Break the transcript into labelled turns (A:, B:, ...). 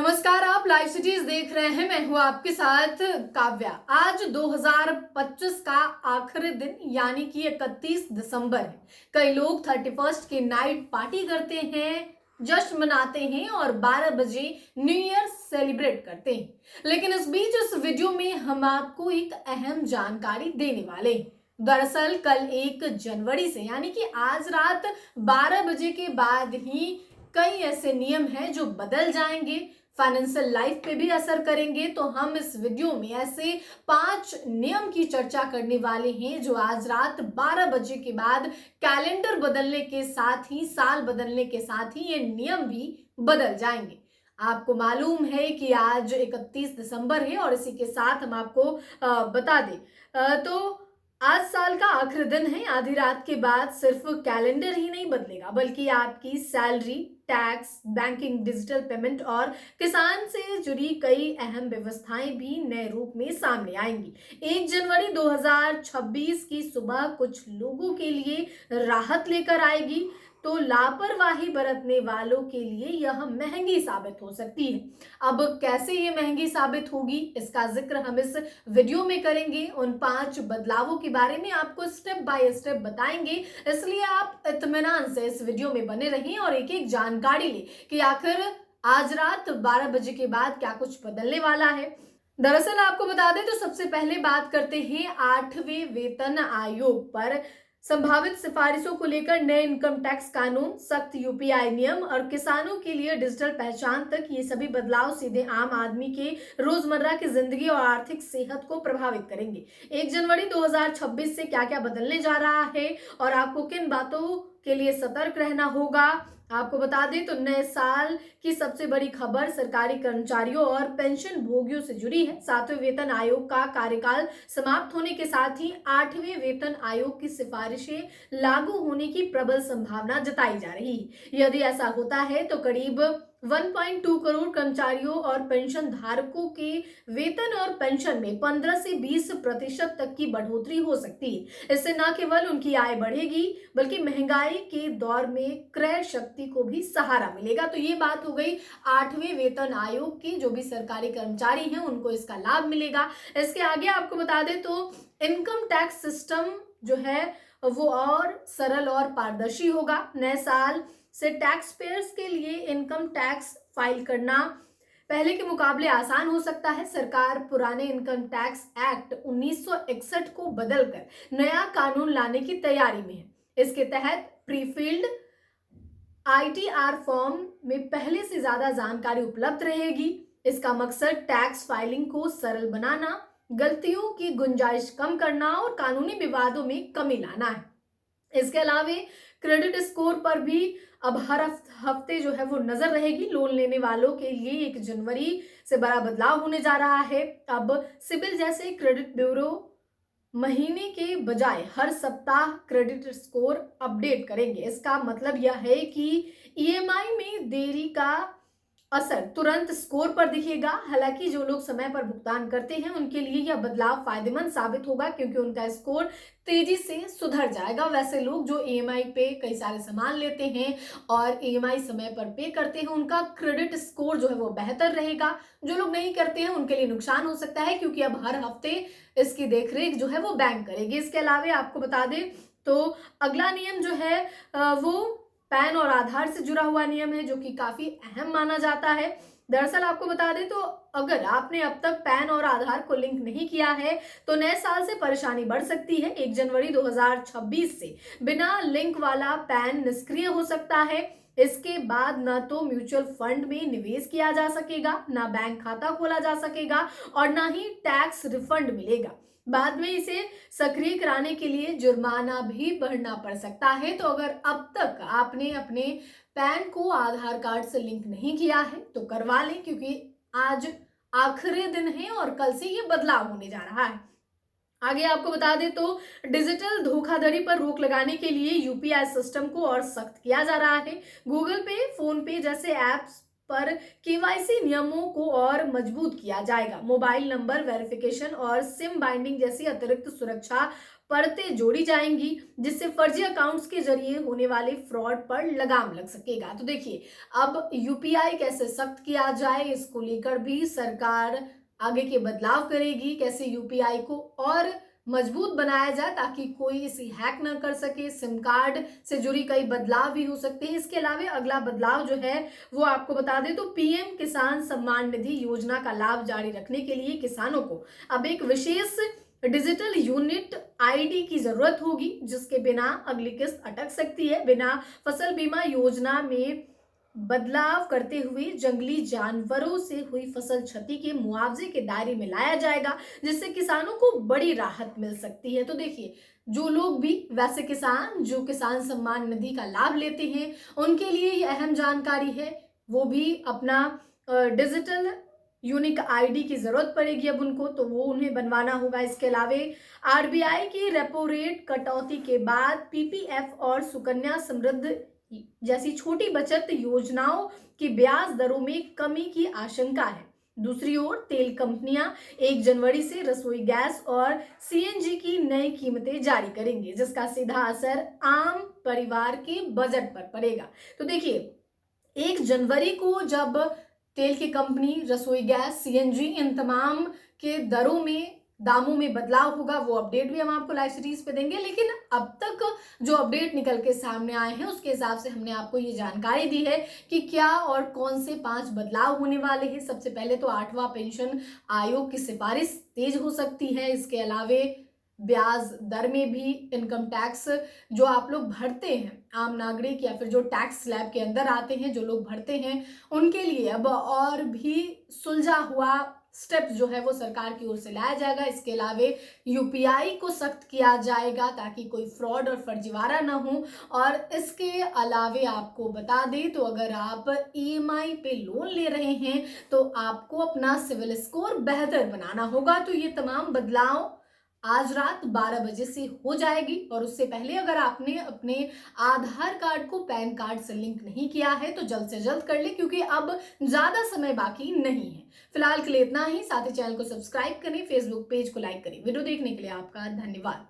A: नमस्कार, आप live cities देख रहे हैं। मैं हूं आपके साथ काव्या। आज 2025 का आखिरी दिन यानी कि 31 दिसंबर है। कई लोग 31st की नाइट पार्टी करते हैं, जश्न मनाते हैं और 12 बजे न्यू ईयर सेलिब्रेट करते हैं। लेकिन इस बीच इस वीडियो में हम आपको एक अहम जानकारी देने वाले हैं। दरअसल कल 1 जनवरी से यानी कि आज रात 12 बजे के बाद ही कई ऐसे नियम हैं जो बदल जाएंगे, फाइनेंशियल लाइफ पे भी असर करेंगे। तो हम इस वीडियो में ऐसे 5 नियम की चर्चा करने वाले हैं जो आज रात 12 बजे के बाद कैलेंडर बदलने के साथ ही, साल बदलने के साथ ही ये नियम भी बदल जाएंगे। आपको मालूम है कि आज 31 दिसंबर है और इसी के साथ हम आपको बता दें तो आज साल का आखिरी दिन है। आधी रात के बाद सिर्फ कैलेंडर ही नहीं बदलेगा बल्कि आपकी salary, tax, banking, digital payment और किसान से जुड़ी कई अहम व्यवस्थाएं भी नए रूप में सामने आएंगी। 1 जनवरी 2026 की सुबह कुछ लोगों के लिए राहत लेकर आएगी, तो लापरवाही बरतने वालों के लिए यह महंगी साबित हो सकती है। अब कैसे ये महंगी साबित होगी, इसका जिक्र हम इस वीडियो में करेंगे। उन 5 बदलावों के बारे में आपको स्टेप बाय स्टेप बताएंगे, इसलिए आप इत्मीनान से इस वीडियो में बने रहें और एक एक जानकारी लें कि आखिर आज रात 12 बजे के बाद क्या कुछ बदलने वाला है। दरअसल आपको बता दें तो सबसे पहले बात करते हैं 8वें वेतन आयोग पर संभावित सिफारिशों को लेकर। नए इनकम टैक्स कानून, सख्त यूपीआई नियम और किसानों के लिए डिजिटल पहचान तक ये सभी बदलाव सीधे आम आदमी के रोजमर्रा की जिंदगी और आर्थिक सेहत को प्रभावित करेंगे। 1 जनवरी 2026 से क्या क्या बदलने जा रहा है और आपको किन बातों के लिए सतर्क रहना होगा, आपको बता दें तो नए साल की सबसे बड़ी खबर सरकारी कर्मचारियों और पेंशन भोगियों से जुड़ी है। 7वें वेतन आयोग का कार्यकाल समाप्त होने के साथ ही 8वें वेतन आयोग की सिफारिशें लागू होने की प्रबल संभावना जताई जा रही है। यदि ऐसा होता है तो करीब 1.2 करोड़ कर्मचारियों और पेंशन धारकों के वेतन और पेंशन में 15 से 20% तक की बढ़ोतरी हो सकती है। इससे न केवल उनकी आय बढ़ेगी बल्कि महंगाई के दौर में क्रय शक्ति को भी सहारा मिलेगा। तो ये बात हो गई 8वें वेतन आयोग की, जो भी सरकारी कर्मचारी हैं उनको इसका लाभ मिलेगा। इसके आगे आपको बता दें तो इनकम टैक्स सिस्टम जो है वो और सरल और पारदर्शी होगा। नए साल से टैक्स पेयर्स के लिए इनकम टैक्स फाइल करना पहले के मुकाबले आसान हो सकता है। सरकार पुराने इनकम टैक्स एक्ट 1961 को बदलकर नया कानून लाने की तैयारी में है। इसके तहत प्रीफिल्ड आईटीआर फॉर्म में पहले से ज्यादा जानकारी उपलब्ध रहेगी। इसका मकसद टैक्स फाइलिंग को सरल बनाना, गलतियों की गुंजाइश कम करना और कानूनी विवादों में कमी लाना है। इसके अलावा क्रेडिट स्कोर पर भी अब हर हफ्ते जो है वो नजर रहेगी। लोन लेने वालों के लिए 1 जनवरी से बड़ा बदलाव होने जा रहा है। अब सिबिल जैसे क्रेडिट ब्यूरो महीने के बजाय हर सप्ताह क्रेडिट स्कोर अपडेट करेंगे। इसका मतलब यह है कि ईएमआई में देरी का असर तुरंत स्कोर पर दिखेगा। हालांकि जो लोग समय पर भुगतान करते हैं उनके लिए यह बदलाव फायदेमंद साबित होगा क्योंकि उनका स्कोर तेजी से सुधर जाएगा। वैसे लोग जो ईएमआई पे कई सारे सामान लेते हैं और ईएमआई समय पर पे करते हैं उनका क्रेडिट स्कोर जो है वो बेहतर रहेगा। जो लोग नहीं करते हैं उनके लिए नुकसान हो सकता है क्योंकि अब हर हफ्ते इसकी देखरेख जो है वो बैंक करेगी। इसके अलावा आपको बता दें तो अगला नियम जो है वो पैन और आधार से जुड़ा हुआ नियम है, जो कि काफी अहम माना जाता है। दरअसल आपको बता दें तो अगर आपने अब तक पैन और आधार को लिंक नहीं किया है तो नए साल से परेशानी बढ़ सकती है। 1 जनवरी 2026 से बिना लिंक वाला पैन निष्क्रिय हो सकता है। इसके बाद न तो म्यूचुअल फंड में निवेश किया जा सकेगा, ना बैंक खाता खोला जा सकेगा और ना ही टैक्स रिफंड मिलेगा। बाद में इसे सक्रिय कराने के लिए जुर्माना भी भरना पड़ सकता है। तो अगर अब तक आपने अपने पैन को आधार कार्ड से लिंक नहीं किया है तो करवा लें, क्योंकि आज आखिरी दिन है और कल से ये बदलाव होने जा रहा है। आगे आपको बता दें तो डिजिटल धोखाधड़ी पर रोक लगाने के लिए यूपीआई सिस्टम को और सख्त किया जा रहा है। गूगल पे, फोन पे जैसे ऐप्स पर केवाईसी नियमों को और मजबूत किया जाएगा। मोबाइल नंबर वेरिफिकेशन और सिम बाइंडिंग जैसी अतिरिक्त सुरक्षा परतें जोड़ी जाएंगी, जिससे फर्जी अकाउंट्स के जरिए होने वाले फ्रॉड पर लगाम लग सकेगा। तो देखिए, अब यूपीआई कैसे सख्त किया जाए, इसको लेकर भी सरकार आगे के बदलाव करेगी। कैसे यूपीआई को और मजबूत बनाया जाए ताकि कोई इसे हैक ना कर सके। सिम कार्ड से जुड़ी कई बदलाव भी हो सकते हैं। इसके अलावा अगला बदलाव जो है वो आपको बता दें तो पीएम किसान सम्मान निधि योजना का लाभ जारी रखने के लिए किसानों को अब एक विशेष डिजिटल यूनिट आईडी की जरूरत होगी, जिसके बिना अगली किस्त अटक सकती है। बिना फसल बीमा योजना में बदलाव करते हुए जंगली जानवरों से हुई फसल क्षति के मुआवजे के दायरे में लाया जाएगा, जिससे किसानों को बड़ी राहत मिल सकती है। तो देखिए, जो लोग भी वैसे किसान जो किसान सम्मान निधि का लाभ लेते हैं उनके लिए ये अहम जानकारी है। वो भी अपना डिजिटल यूनिक आईडी की जरूरत पड़ेगी अब उनको, तो वो उन्हें बनवाना होगा। इसके अलावा आरबीआई की रेपो रेट कटौती के बाद पीपीएफ और सुकन्या समृद्धि जैसी छोटी बचत योजनाओं की ब्याज दरों में कमी की आशंका है। दूसरी ओर तेल कंपनियां 1 जनवरी से रसोई गैस और सीएनजी की नई कीमतें जारी करेंगे, जिसका सीधा असर आम परिवार के बजट पर पड़ेगा। तो देखिए, 1 जनवरी को जब तेल की कंपनी, रसोई गैस, सीएनजी इन तमाम के दरों में दामों में बदलाव होगा, वो अपडेट भी हम आपको लाइव सीरीज पे देंगे। लेकिन अब तक जो अपडेट निकल के सामने आए हैं उसके हिसाब से हमने आपको ये जानकारी दी है कि क्या और कौन से 5 बदलाव होने वाले हैं। सबसे पहले तो 8वां पेंशन आयोग की सिफारिश तेज हो सकती है। इसके अलावे ब्याज दर में भी इनकम टैक्स जो आप लोग भरते हैं, आम नागरिक या फिर जो टैक्स स्लैब के अंदर आते हैं जो लोग भरते हैं, उनके लिए अब और भी सुलझा हुआ स्टेप्स जो है वो सरकार की ओर से लाया जाएगा। इसके अलावा यूपीआई को सख्त किया जाएगा ताकि कोई फ्रॉड और फर्जीवाड़ा ना हो। और इसके अलावा आपको बता दें तो अगर आप ईएमआई पे लोन ले रहे हैं तो आपको अपना सिविल स्कोर बेहतर बनाना होगा। तो ये तमाम बदलाव आज रात 12 बजे से हो जाएगी। और उससे पहले अगर आपने अपने आधार कार्ड को पैन कार्ड से लिंक नहीं किया है तो जल्द से जल्द कर ले, क्योंकि अब ज्यादा समय बाकी नहीं है। फिलहाल के लिए इतना ही। साथ ही चैनल को सब्सक्राइब करें, फेसबुक पेज को लाइक करें। वीडियो देखने के लिए आपका धन्यवाद।